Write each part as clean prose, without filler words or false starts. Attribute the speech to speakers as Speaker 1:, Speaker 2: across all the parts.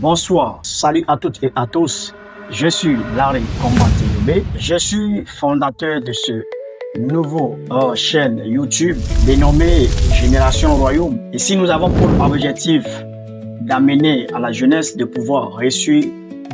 Speaker 1: Bonsoir, salut à toutes et à tous. Je suis Larry Combanté. Je suis fondateur de ce nouveau chaîne YouTube dénommé Génération Royaume. Ici, nous avons pour objectif d'amener à la jeunesse de pouvoir réussir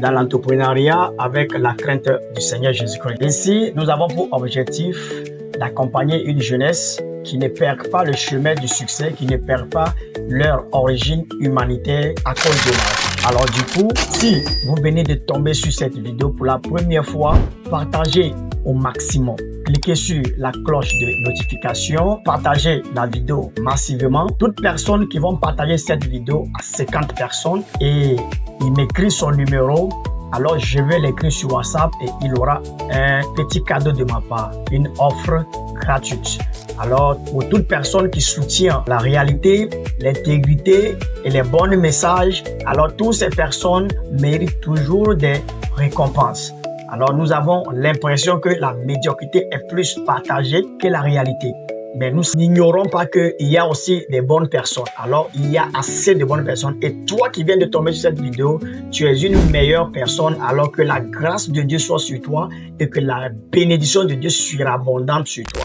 Speaker 1: dans l'entrepreneuriat avec la crainte du Seigneur Jésus-Christ. Ici, nous avons pour objectif d'accompagner une jeunesse qui ne perd pas le chemin du succès, qui ne perd pas leur origine humanitaire à cause de l'âge. Alors du coup, si vous venez de tomber sur cette vidéo pour la première fois, partagez au maximum. Cliquez sur la cloche de notification, partagez la vidéo massivement. Toutes personnes qui vont partager cette vidéo à 50 personnes et il m'écrit son numéro, alors je vais l'écrire sur WhatsApp et il aura un petit cadeau de ma part, une offre gratuite. Alors, pour toute personne qui soutient la réalité, l'intégrité et les bons messages, alors toutes ces personnes méritent toujours des récompenses. Alors, nous avons l'impression que la médiocrité est plus partagée que la réalité. Mais nous n'ignorons pas qu'il y a aussi des bonnes personnes. Alors, il y a assez de bonnes personnes. Et toi qui viens de tomber sur cette vidéo, tu es une meilleure personne. Alors que la grâce de Dieu soit sur toi et que la bénédiction de Dieu soit abondante sur toi.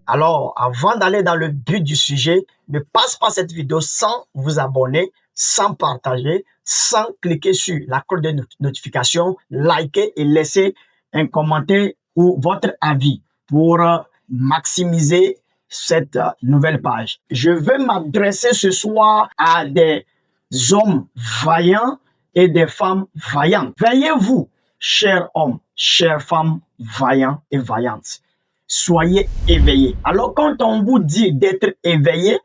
Speaker 1: Alors, avant d'aller dans le but du sujet, ne passe pas cette vidéo sans vous abonner, sans partager, sans cliquer sur la cloche de notification, liker et laisser un commentaire ou votre avis pour maximiser cette nouvelle page. Je veux m'adresser ce soir à des hommes vaillants et des femmes vaillantes. Veillez-vous, chers hommes, chères femmes vaillants et vaillantes. Soyez éveillés. Alors, quand on vous dit d'être éveillé,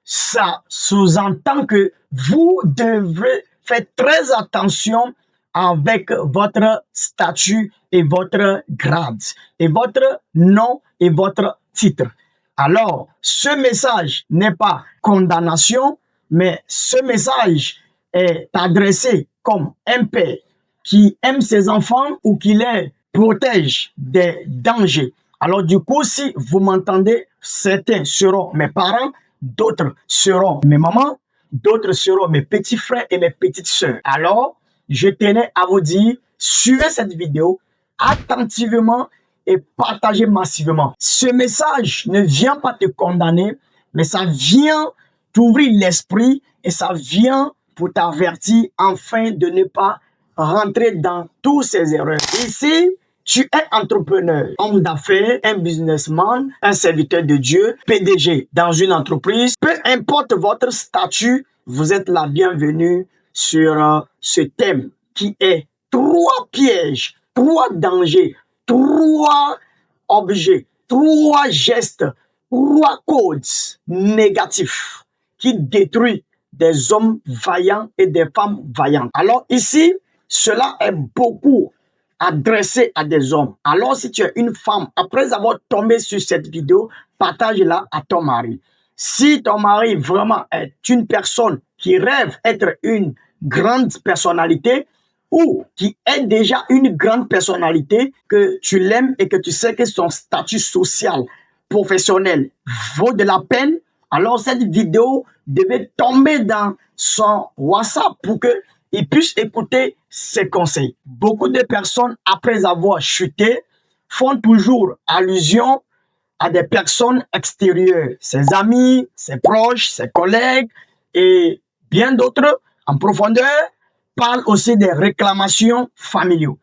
Speaker 1: ça sous-entend que vous devez faire très attention avec votre statut et votre grade, et votre nom et votre titre. Alors, ce message n'est pas condamnation, mais ce message est adressé comme un père qui aime ses enfants ou qui les protège des dangers. Alors du coup, si vous m'entendez, certains seront mes parents, d'autres seront mes mamans, d'autres seront mes petits frères et mes petites sœurs. Alors, je tenais à vous dire, suivez cette vidéo attentivement et partagez massivement. Ce message ne vient pas te condamner, mais ça vient t'ouvrir l'esprit et ça vient pour t'avertir afin de ne pas rentrer dans toutes ces erreurs. Ici, tu es entrepreneur, homme d'affaires, un businessman, un serviteur de Dieu, PDG dans une entreprise. Peu importe votre statut, vous êtes la bienvenue sur ce thème qui est 3 pièges, 3 dangers, 3 objets, 3 gestes, 3 codes négatifs qui détruisent des hommes vaillants et des femmes vaillantes. Alors ici, cela est beaucoup adressé à des hommes. Alors, si tu es une femme, après avoir tombé sur cette vidéo, partage-la à ton mari. Si ton mari vraiment est une personne qui rêve être une grande personnalité ou qui est déjà une grande personnalité, que tu l'aimes et que tu sais que son statut social, professionnel vaut de la peine, alors cette vidéo devait tomber dans son WhatsApp pour que il puisse écouter ses conseils. Beaucoup de personnes, après avoir chuté, font toujours allusion à des personnes extérieures, ses amis, ses proches, ses collègues et bien d'autres en profondeur parlent aussi des réclamations familiaux.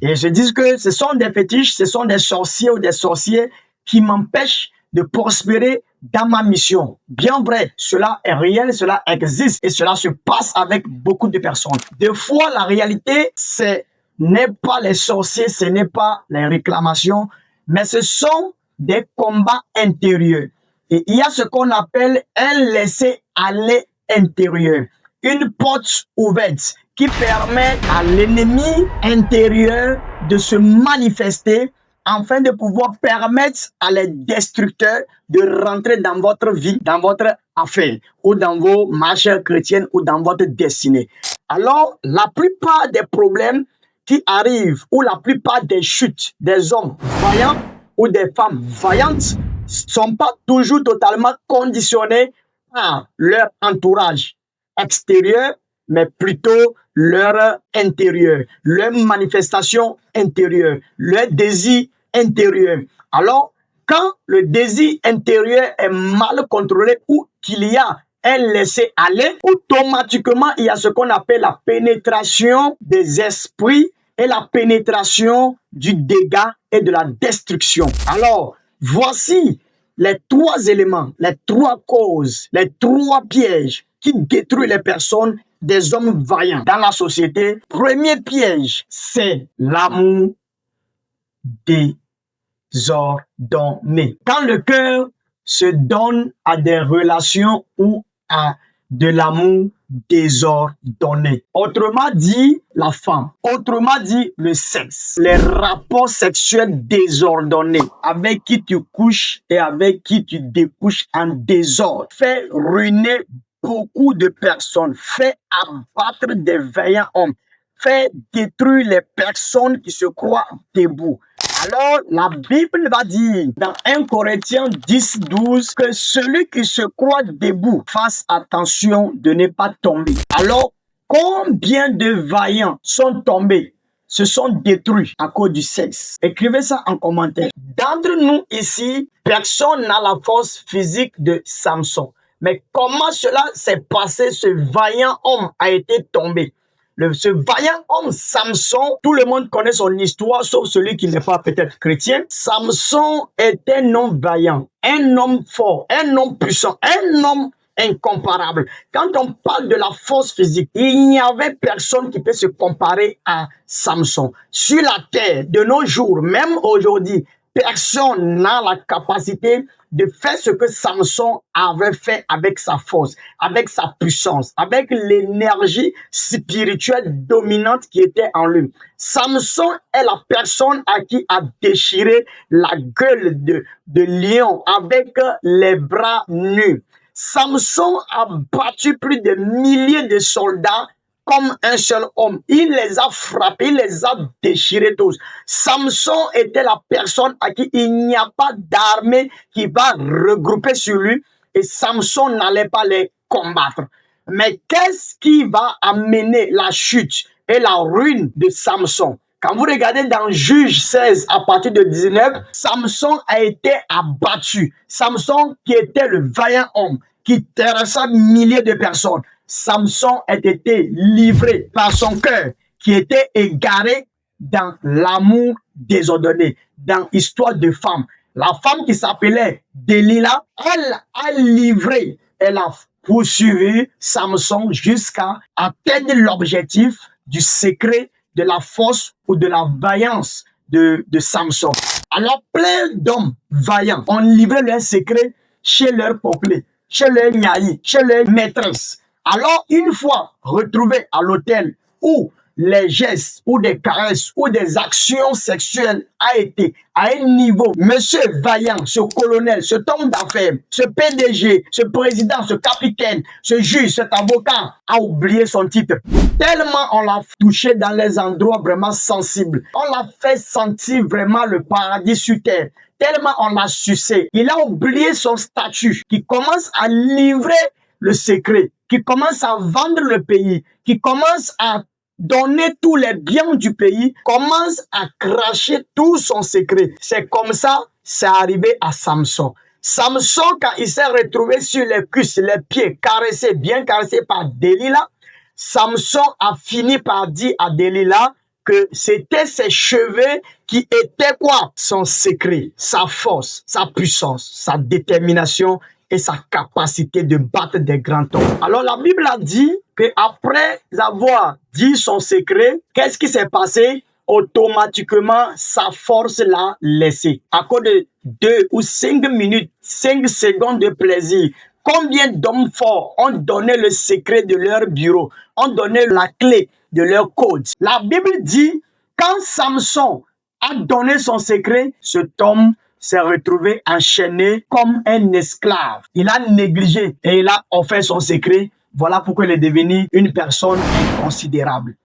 Speaker 1: Et je dis que ce sont des fétiches, ce sont des sorciers ou des sorciers qui m'empêchent de prospérer dans ma mission. Bien vrai, cela est réel, cela existe et cela se passe avec beaucoup de personnes. Des fois, la réalité, ce n'est pas les sorciers, ce n'est pas les réclamations, mais ce sont des combats intérieurs. Et il y a ce qu'on appelle un laisser-aller intérieur. Une porte ouverte qui permet à l'ennemi intérieur de se manifester afin de pouvoir permettre à les destructeurs de rentrer dans votre vie, dans votre affaire, ou dans vos marches chrétiennes, ou dans votre destinée. Alors, la plupart des problèmes qui arrivent, ou la plupart des chutes des hommes vaillants ou des femmes vaillantes, ne sont pas toujours totalement conditionnés par leur entourage extérieur, mais plutôt leur intérieur, leur manifestation intérieure, leur désir intérieur. Alors, quand le désir intérieur est mal contrôlé ou qu'il y a un laisser-aller, automatiquement, il y a ce qu'on appelle la pénétration des esprits et la pénétration du dégât et de la destruction. Alors, voici les trois éléments, les trois causes, les trois pièges qui détruisent les personnes des hommes vaillants dans la société. Premier piège, c'est l'amour désordonné. Quand le cœur se donne à des relations ou à de l'amour désordonné. Autrement dit, la femme. Autrement dit, le sexe. Les rapports sexuels désordonnés avec qui tu couches et avec qui tu découches en désordre fait ruiner beaucoup de personnes, fait abattre des vaillants hommes, fait détruire les personnes qui se croient debout. Alors, la Bible va dire dans 1 Corinthiens 10, 12 que celui qui se croit debout fasse attention de ne pas tomber. Alors, combien de vaillants sont tombés, se sont détruits à cause du sexe? Écrivez ça en commentaire. D'entre nous ici, personne n'a la force physique de Samson. Mais comment cela s'est passé? Ce vaillant homme a été tombé. Ce vaillant homme, Samson, tout le monde connaît son histoire, sauf celui qui n'est pas peut-être chrétien. Samson est un homme vaillant, un homme fort, un homme puissant, un homme incomparable. Quand on parle de la force physique, il n'y avait personne qui peut se comparer à Samson. Sur la terre, de nos jours, même aujourd'hui, personne n'a la capacité de faire ce que Samson avait fait avec sa force, avec sa puissance, avec l'énergie spirituelle dominante qui était en lui. Samson est la personne à qui a déchiré la gueule de lion avec les bras nus. Samson a battu plus de milliers de soldats comme un seul homme. Il les a frappés, il les a déchirés tous. Samson était la personne à qui il n'y a pas d'armée qui va regrouper sur lui et Samson n'allait pas les combattre. Mais qu'est-ce qui va amener la chute et la ruine de Samson? Quand vous regardez dans Juge 16 à partir de 19, Samson a été abattu. Samson qui était le vaillant homme, qui terrassait milliers de personnes. Samson a été livré par son cœur qui était égaré dans l'amour désordonné, dans l'histoire de femme. La femme qui s'appelait Delilah, elle a livré, elle a poursuivi Samson jusqu'à atteindre l'objectif du secret de la force ou de la vaillance de Samson. Alors plein d'hommes vaillants ont livré leur secret chez leur peuplé, chez leur niaï, chez leur maîtresse. Alors, une fois retrouvés à l'hôtel où les gestes ou des caresses ou des actions sexuelles a été à un niveau, monsieur vaillant, ce colonel, ce homme d'affaires, ce PDG, ce président, ce capitaine, ce juge, cet avocat a oublié son titre. Tellement on l'a touché dans les endroits vraiment sensibles. On l'a fait sentir vraiment le paradis sur terre. Tellement on l'a sucé. Il a oublié son statut qui commence à livrer le secret, qui commence à vendre le pays, qui commence à donner tous les biens du pays, commence à cracher tout son secret. C'est comme ça, c'est arrivé à Samson. Samson, quand il s'est retrouvé sur les cuisses, les pieds caressés, bien caressés par Delilah, Samson a fini par dire à Delilah que c'était ses cheveux qui étaient quoi? Son secret, sa force, sa puissance, sa détermination et sa capacité de battre des grands hommes. Alors la Bible a dit qu'après avoir dit son secret, qu'est-ce qui s'est passé? Automatiquement, sa force l'a laissé. À cause de 2 ou 5 minutes, 5 secondes de plaisir, combien d'hommes forts ont donné le secret de leur bureau, ont donné la clé de leur code? La Bible dit, quand Samson a donné son secret, cet homme s'est retrouvé enchaîné comme un esclave. Il a négligé et il a offert son secret. Voilà pourquoi il est devenu une personne inconsidérable.